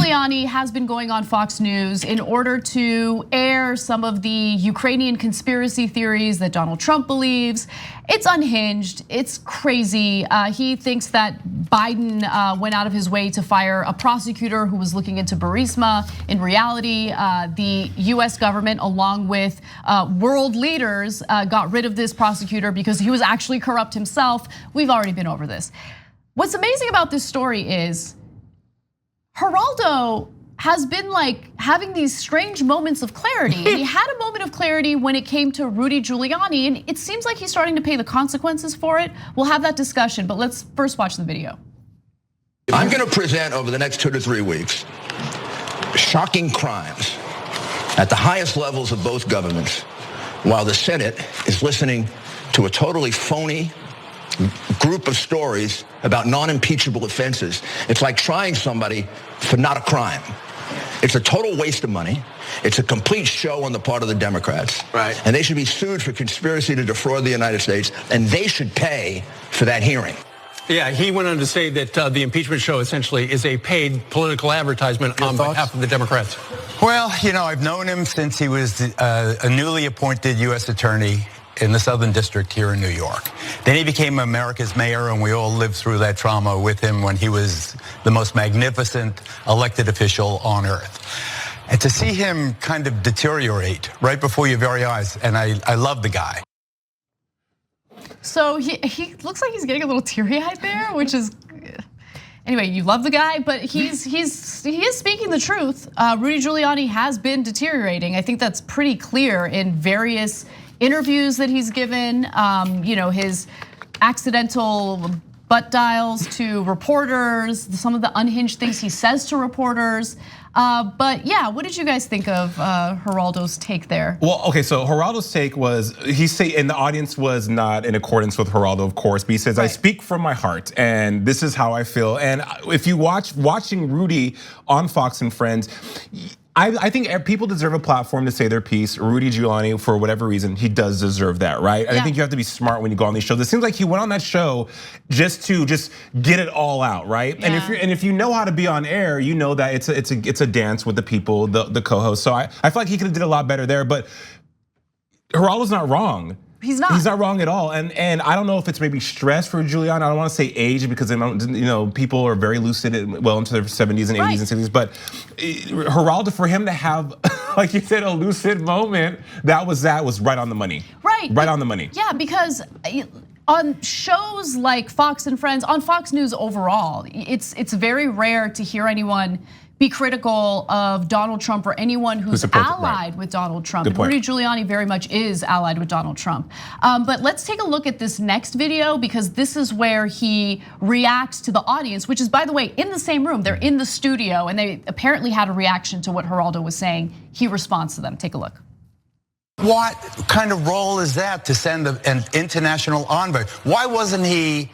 Giuliani has been going on Fox News in order to air some of the Ukrainian conspiracy theories that Donald Trump believes. It's unhinged, it's crazy. He thinks that Biden went out of his way to fire a prosecutor who was looking into Burisma. In reality, the US government, along with world leaders, got rid of this prosecutor because he was actually corrupt himself. We've already been over this. What's amazing about this story is Geraldo has been like having these strange moments of clarity. And he had a moment of clarity when it came to Rudy Giuliani, and it seems like he's starting to pay the consequences for it. We'll have that discussion, but let's first watch the video. I'm gonna present over the next 2 to 3 weeks shocking crimes at the highest levels of both governments, while the Senate is listening to a totally phony group of stories about non-impeachable offenses. It's like trying somebody for not a crime. It's a total waste of money. It's a complete show on the part of the Democrats. Right. And they should be sued for conspiracy to defraud the United States, and they should pay for that hearing. Yeah, he went on to say that the impeachment show essentially is a paid political advertisement on behalf of the Democrats. Well, I've known him since he was a newly appointed U.S. attorney in the Southern District here in New York. Then he became America's mayor, and we all lived through that trauma with him when he was the most magnificent elected official on earth. And to see him kind of deteriorate right before your very eyes, and I love the guy. So he looks like he's getting a little teary-eyed there, which is, anyway, you love the guy, but he is speaking the truth. Rudy Giuliani has been deteriorating. I think that's pretty clear in various interviews that he's given, his accidental butt dials to reporters, some of the unhinged things he says to reporters. But yeah, what did you guys think of Geraldo's take there? Well, okay, so Geraldo's take was, and the audience was not in accordance with Geraldo, of course, but he says, right. I speak from my heart, and this is how I feel. And if you watching Rudy on Fox and Friends, I think people deserve a platform to say their piece. Rudy Giuliani, for whatever reason, he does deserve that, right? And I think you have to be smart when you go on these shows. It seems like he went on that show just to get it all out, right? Yeah. And if you know how to be on air, you know that it's a dance with the people, the co-hosts. So I feel like he could have did a lot better there, but Geraldo's not wrong. He's not. He's not wrong at all, and I don't know if it's maybe stress for Giuliani. I don't want to say age because people are very lucid, well into their 70s and 80s and 60s. But Geraldo, for him to have, like you said, a lucid moment, that was right on the money. Right. Right on the money. Yeah, because on shows like Fox and Friends, on Fox News overall, it's very rare to hear anyone be critical of Donald Trump or anyone who's allied with Donald Trump. And Rudy Giuliani very much is allied with Donald Trump. But let's take a look at this next video, because this is where he reacts to the audience, which is, by the way, in the same room. They're in the studio, and they apparently had a reaction to what Geraldo was saying. He responds to them. Take a look. What kind of role is that to send an international envoy? Why wasn't he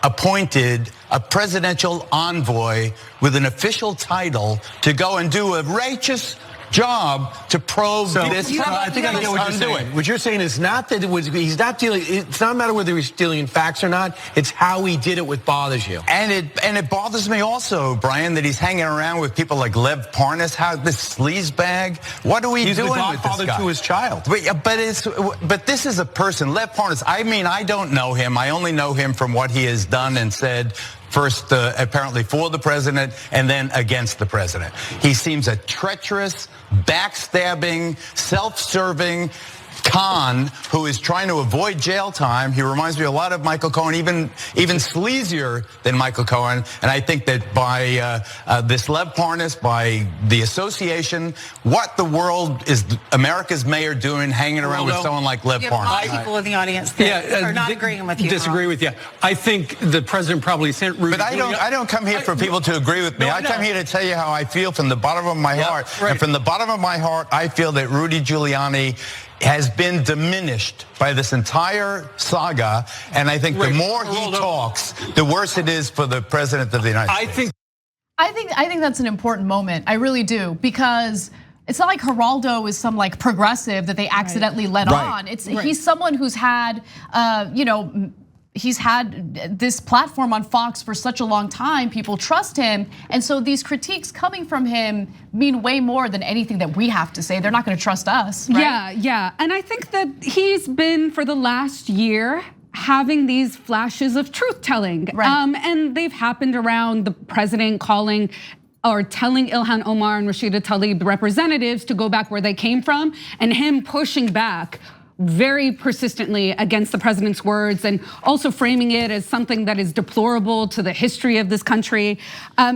appointed a presidential envoy with an official title to go and do a righteous job to probe this? I think I get what you're saying. What you're saying is not that he's not dealing. It's not a matter whether he's dealing facts or not. It's how he did it what bothers you. And it bothers me also, Brian, that he's hanging around with people like Lev Parnas. How this sleazebag? What are we doing with this guy? He's the godfather to his child. But this is a person, Lev Parnas. I mean, I don't know him. I only know him from what he has done and said. First, apparently for the president, and then against the president. He seems a treacherous, backstabbing, self-serving con who is trying to avoid jail time. He reminds me a lot of Michael Cohen, even sleazier than Michael Cohen. And I think that by this Lev Parnas, by the association, what the world is America's mayor doing, hanging around with someone like Lev Parnas? You have a lot of people in the audience that are not agreeing with you. Disagree with you. I think the president probably sent Rudy. But I don't come here for people to agree with me. I come here to tell you how I feel from the bottom of my heart. Right. And from the bottom of my heart, I feel that Rudy Giuliani has been diminished by this entire saga, and I think the more he talks, the worse it is for the president of the United States. I think that's an important moment. I really do, because it's not like Geraldo is some like progressive that they accidentally let on. He's someone who's had, he's had this platform on Fox for such a long time. People trust him. And so these critiques coming from him mean way more than anything that we have to say. They're not going to trust us, right? Yeah. And I think that he's been, for the last year, having these flashes of truth telling. Right. And they've happened around the president calling or telling Ilhan Omar and Rashida Tlaib representatives to go back where they came from, and him pushing back very persistently against the president's words, and also framing it as something that is deplorable to the history of this country.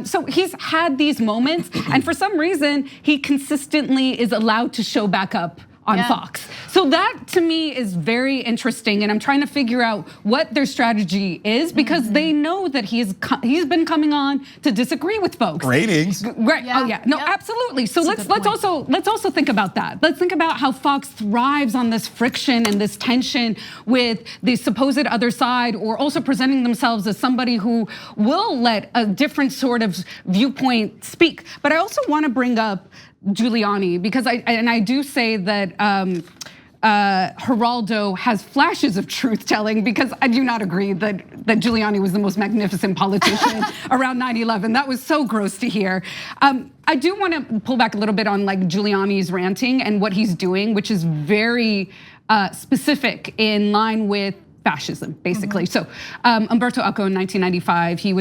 So he's had these moments, and for some reason, he consistently is allowed to show back up on Fox. So that to me is very interesting, and I'm trying to figure out what their strategy is, because they know that he's been coming on to disagree with folks. Ratings. Right. Oh yeah. No, absolutely. So let's also think about that. Let's think about how Fox thrives on this friction and this tension with the supposed other side, or also presenting themselves as somebody who will let a different sort of viewpoint speak. But I also want to bring up Giuliani, because I do say that Geraldo has flashes of truth telling, because I do not agree that Giuliani was the most magnificent politician around 9/11. That was so gross to hear. I do want to pull back a little bit on like Giuliani's ranting and what he's doing, which is very specific, in line with fascism, basically. So Umberto Eco in 1995, he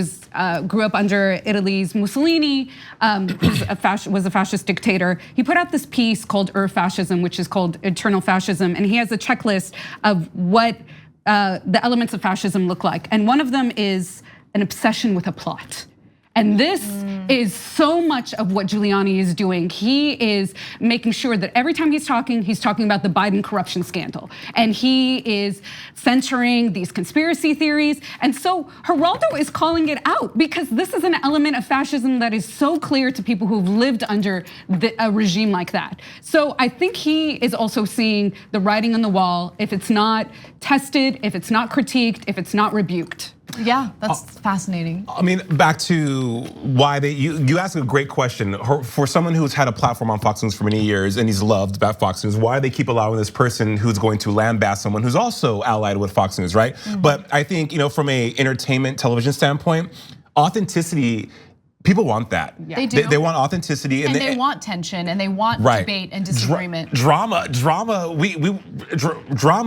grew up under Italy's Mussolini, was a fascist dictator. He put out this piece called Fascism, which is called Eternal Fascism, and he has a checklist of what the elements of fascism look like. And one of them is an obsession with a plot. And this is so much of what Giuliani is doing. He is making sure that every time he's talking about the Biden corruption scandal. And he is censoring these conspiracy theories. And so Geraldo is calling it out, because this is an element of fascism that is so clear to people who've lived under a regime like that. So I think he is also seeing the writing on the wall. If it's not tested, if it's not critiqued, if it's not rebuked. Yeah, that's fascinating. I mean, back to why you asked a great question. For someone who's had a platform on Fox News for many years and he's loved about Fox News, why they keep allowing this person who's going to lambast someone who's also allied with Fox News, right? But I think, from a entertainment television standpoint, authenticity, people want that. Yeah. They do. They want authenticity, and they want tension, and they want debate and disagreement. Drama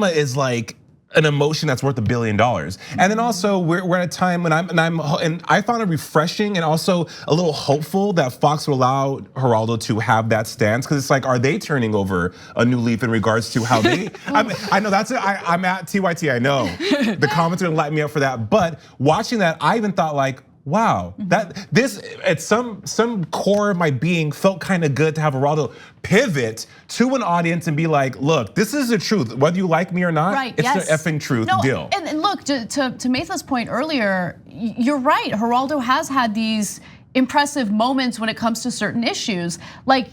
is like an emotion that's worth $1 billion. And then also we're at a time when I found it refreshing and also a little hopeful that Fox will allow Geraldo to have that stance, because it's like, are they turning over a new leaf in regards to how they? I know I'm at TYT. I know the comments are gonna light me up for that, but watching that, I even thought like, wow, that this at some core of my being felt kind of good to have Geraldo pivot to an audience and be like, look, this is the truth, whether you like me or not. It's the effing truth. Deal. And look, to Maytha's point earlier, you're right. Geraldo has had these impressive moments when it comes to certain issues. Like,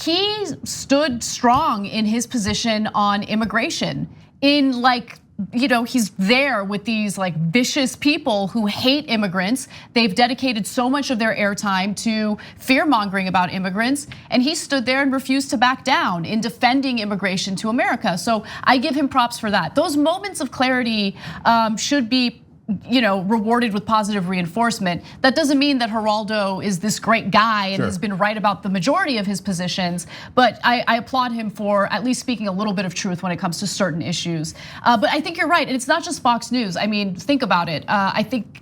he stood strong in his position on immigration, in like, he's there with these like vicious people who hate immigrants. They've dedicated so much of their airtime to fear mongering about immigrants, and he stood there and refused to back down in defending immigration to America. So I give him props for that. Those moments of clarity should be rewarded with positive reinforcement. That doesn't mean that Geraldo is this great guy and has been right about the majority of his positions, but I applaud him for at least speaking a little bit of truth when it comes to certain issues. But I think you're right, and it's not just Fox News. I mean, think about it. I think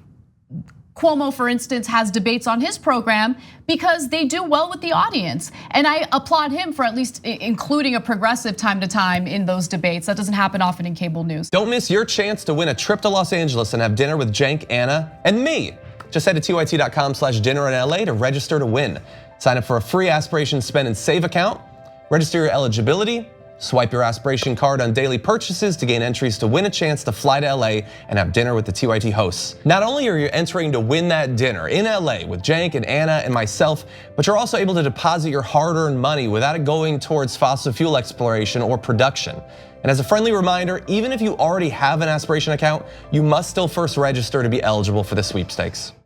Cuomo, for instance, has debates on his program because they do well with the audience. And I applaud him for at least including a progressive time to time in those debates. That doesn't happen often in cable news. Don't miss your chance to win a trip to Los Angeles and have dinner with Cenk, Anna, and me. Just head to tyt.com/dinner in LA to register to win. Sign up for a free Aspiration Spend and Save account. Register your eligibility. Swipe your Aspiration card on daily purchases to gain entries to win a chance to fly to LA and have dinner with the TYT hosts. Not only are you entering to win that dinner in LA with Cenk and Anna and myself, but you're also able to deposit your hard-earned money without it going towards fossil fuel exploration or production. And as a friendly reminder, even if you already have an Aspiration account, you must still first register to be eligible for the sweepstakes.